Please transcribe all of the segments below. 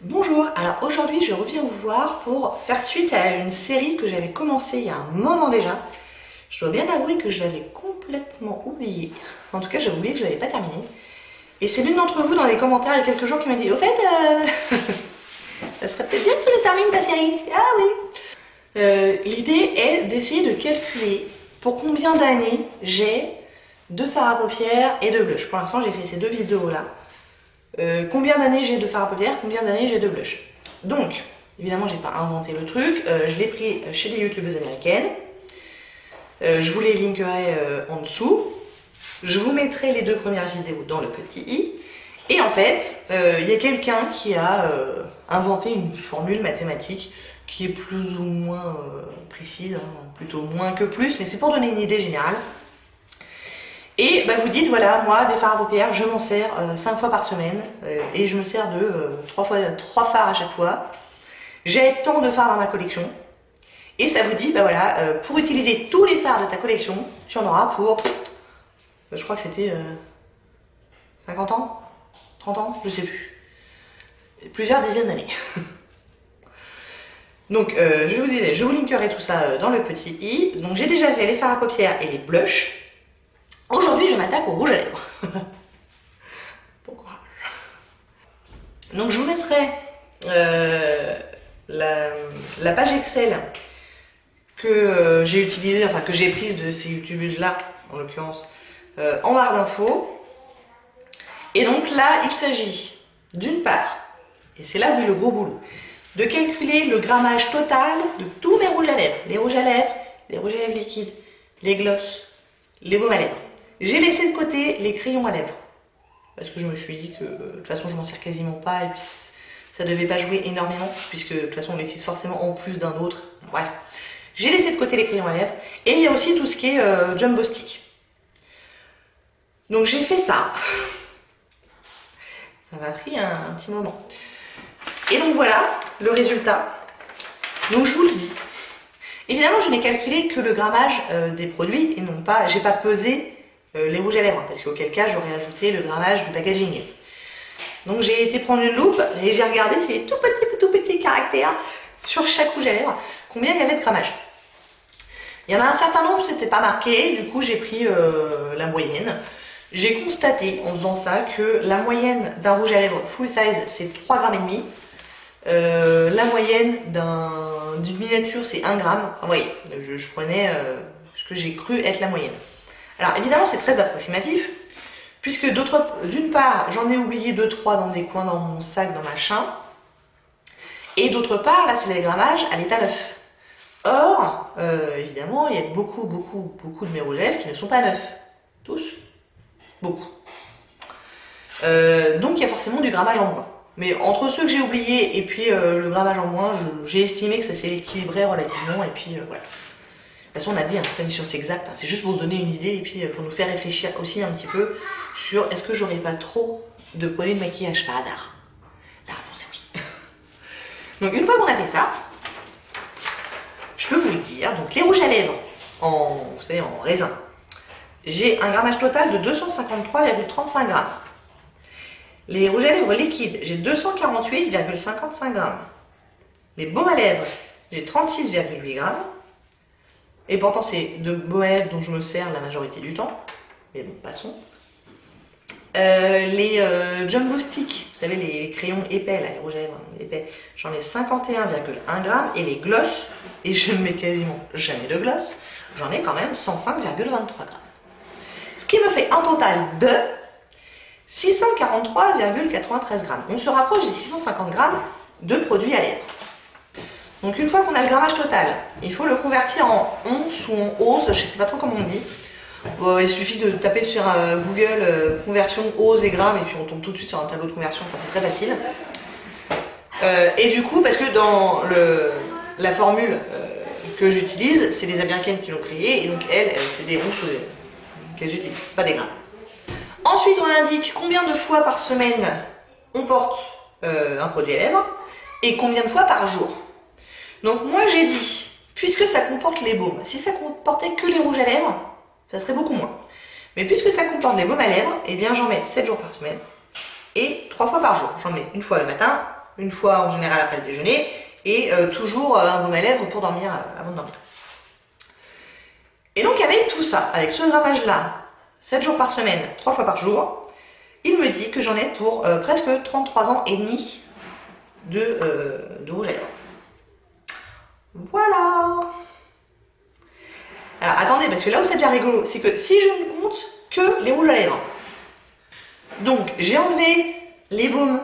Bonjour, alors aujourd'hui je reviens vous voir pour faire suite à une série que j'avais commencée il y a un moment déjà. Je dois bien avouer que je l'avais complètement oubliée. En tout cas j'avais oublié que je l'avais pas terminée. Et c'est l'une d'entre vous dans les commentaires il y a quelques jours qui m'a dit « Au fait, ça serait peut-être bien que tu la termines ta série. » Ah oui. L'idée est d'essayer de calculer pour combien d'années j'ai de fard à paupières et de blush. Pour l'instant j'ai fait ces deux vidéos là. Combien d'années j'ai de fard à paupières, combien d'années j'ai de blush. Donc, évidemment, j'ai pas inventé le truc, je l'ai pris chez des youtubeuses américaines. Je vous les linkerai en dessous. Je vous mettrai les deux premières vidéos dans le petit i. Et en fait, il y a quelqu'un qui a inventé une formule mathématique qui est plus ou moins précise, hein, plutôt moins que plus, mais c'est pour donner une idée générale. Et bah, vous dites, voilà, moi, des fards à paupières, je m'en sers 5 fois par semaine et je me sers de 3 fards à chaque fois. J'ai tant de fards dans ma collection. Et ça vous dit, bah voilà, pour utiliser tous les fards de ta collection, tu en auras pour, je crois que c'était 50 ans, 30 ans, je sais plus. Plusieurs dizaines d'années. Donc, je vous disais, je vous linkerai tout ça dans le petit i. Donc, j'ai déjà fait les fards à paupières et les blushs. Aujourd'hui, je m'attaque au rouge à lèvres. Bon courage. Donc, je vous mettrai la page Excel que j'ai utilisée, enfin que j'ai prise de ces youtubeuses-là, en l'occurrence, en barre d'infos. Et donc là, il s'agit d'une part, et c'est là où est le gros boulot, de calculer le grammage total de tous mes rouges à lèvres. Les rouges à lèvres, les rouges à lèvres liquides, les glosses, les baumes à lèvres. J'ai laissé de côté les crayons à lèvres. Parce que je me suis dit que de toute façon je m'en sers quasiment pas et puis ça devait pas jouer énormément puisque de toute façon on l'utilise forcément en plus d'un autre. Bref. J'ai laissé de côté les crayons à lèvres et il y a aussi tout ce qui est Jumbo Stick. Donc j'ai fait ça. Ça m'a pris un petit moment. Et donc voilà le résultat. Donc je vous le dis. Évidemment je n'ai calculé que le grammage des produits et non pas, j'ai pas pesé les rouges à lèvres, parce qu'auquel cas j'aurais ajouté le grammage du packaging. Donc j'ai été prendre une loupe et j'ai regardé sur les tout petits caractères sur chaque rouge à lèvres combien il y avait de grammage. Il y en a un certain nombre, c'était pas marqué, du coup j'ai pris la moyenne. J'ai constaté en faisant ça que la moyenne d'un rouge à lèvres full size c'est 3,5 g. La moyenne d'une miniature c'est 1 g. Enfin, vous voyez, je prenais ce que j'ai cru être la moyenne. Alors évidemment c'est très approximatif, puisque d'une part j'en ai oublié 2-3 dans des coins dans mon sac, dans machin, et d'autre part là c'est les grammages à l'état neuf. Or, évidemment il y a beaucoup de mes rouges à lèvres qui ne sont pas neufs. Tous. Beaucoup. Donc il y a forcément du grammage en moins. Mais entre ceux que j'ai oubliés et puis le grammage en moins, j'ai estimé que ça s'est équilibré relativement et puis voilà. De toute façon, on a dit, hein, c'est pas une science exacte, hein, c'est juste pour se donner une idée et puis pour nous faire réfléchir aussi un petit peu sur est-ce que j'aurais pas trop de produits de maquillage par hasard. La réponse est oui. Donc une fois qu'on a fait ça, je peux vous le dire, donc les rouges à lèvres vous savez, en raisin, j'ai un grammage total de 253,35 g. Les rouges à lèvres liquides, j'ai 248,55 g. Les baumes à lèvres, j'ai 36,8 g. Et pourtant, c'est de baumes à lèvres dont je me sers la majorité du temps. Mais bon, passons. Les Jumbo Stick, vous savez, les crayons épais, là, les rouges à lèvres épais, j'en ai 51,1 g. Et les glosses, et je ne mets quasiment jamais de gloss, j'en ai quand même 105,23 g. Ce qui me fait un total de 643,93 g. On se rapproche des 650 g de produits à lèvres. Donc une fois qu'on a le grammage total, il faut le convertir en once ou en ose, je ne sais pas trop comment on dit. Il suffit de taper sur Google conversion ose et grammes et puis on tombe tout de suite sur un tableau de conversion, enfin c'est très facile. Et du coup, parce que dans la formule que j'utilise, c'est les Américaines qui l'ont créée et donc elles, c'est des onces qu'elles utilisent, c'est pas des grammes. Ensuite, on indique combien de fois par semaine on porte un produit à lèvres et combien de fois par jour. Donc moi j'ai dit, puisque ça comporte les baumes, si ça comportait que les rouges à lèvres, ça serait beaucoup moins. Mais puisque ça comporte les baumes à lèvres, eh bien j'en mets 7 jours par semaine et 3 fois par jour. J'en mets une fois le matin une fois en général après le déjeuner, et toujours un baume à lèvres pour dormir, avant de dormir. Et donc avec tout ça, avec ce grammage-là, 7 jours par semaine, 3 fois par jour, il me dit que j'en ai pour presque 33 ans et demi de rouge à lèvres. Voilà. Alors attendez, parce que là où ça devient rigolo, c'est que si je ne compte que les rouges à lèvres, donc j'ai enlevé les baumes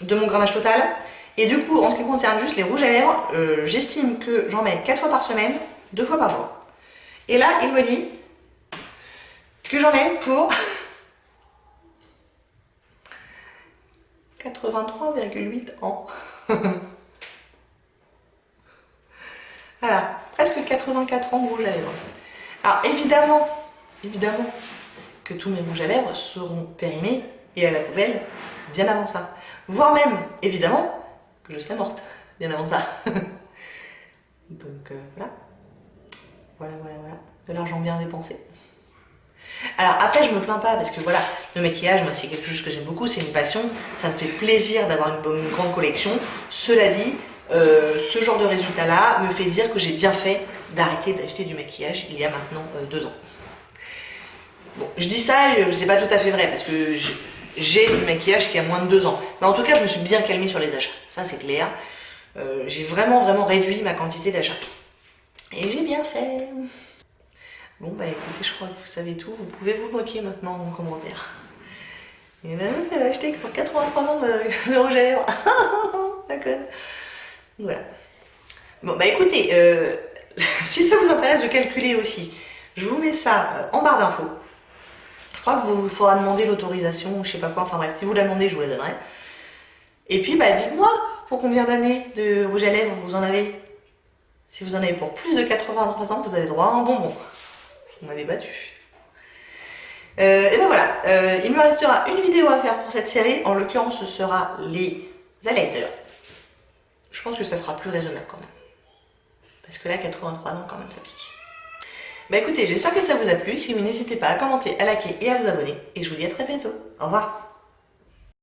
de mon grammage total, et du coup en ce qui concerne juste les rouges à lèvres, j'estime que j'en mets 4 fois par semaine, 2 fois par jour. Et là il me dit que j'en ai pour 83,8 ans. Voilà, presque 84 ans de rouge à lèvres. Alors évidemment que tous mes rouges à lèvres seront périmés et à la poubelle bien avant ça. Voire même, évidemment, que je serai morte bien avant ça. Donc voilà. Voilà. De l'argent bien dépensé. Alors après, je me plains pas parce que voilà, le maquillage, moi c'est quelque chose que j'aime beaucoup, c'est une passion, ça me fait plaisir d'avoir une grande collection. Cela dit, ce genre de résultat-là me fait dire que j'ai bien fait d'arrêter d'acheter du maquillage il y a maintenant 2 ans. Bon, je dis ça, c'est pas tout à fait vrai parce que j'ai du maquillage qui a moins de 2 ans. Mais en tout cas, je me suis bien calmée sur les achats, ça c'est clair. J'ai vraiment réduit ma quantité d'achats. Et j'ai bien fait. Bon bah écoutez, je crois que vous savez tout, vous pouvez vous moquer maintenant en commentaire. Et la meuf elle a acheté pour 83 ans de rouge à lèvres. D'accord. Voilà. Bon bah écoutez, si ça vous intéresse de calculer aussi, je vous mets ça en barre d'infos. Je crois que vous faudra demander l'autorisation ou je sais pas quoi, enfin bref, si vous la demandez, je vous la donnerai. Et puis bah dites-moi pour combien d'années de rouge à lèvres vous en avez. Si vous en avez pour plus de 83 ans, vous avez droit à un bonbon. Vous m'avez battu. Et ben voilà, il me restera une vidéo à faire pour cette série. En l'occurrence, ce sera les highlighters. Je pense que ça sera plus raisonnable quand même. Parce que là, 83 ans, quand même, ça pique. Bah écoutez, j'espère que ça vous a plu. Si oui, n'hésitez pas à commenter, à liker et à vous abonner. Et je vous dis à très bientôt. Au revoir.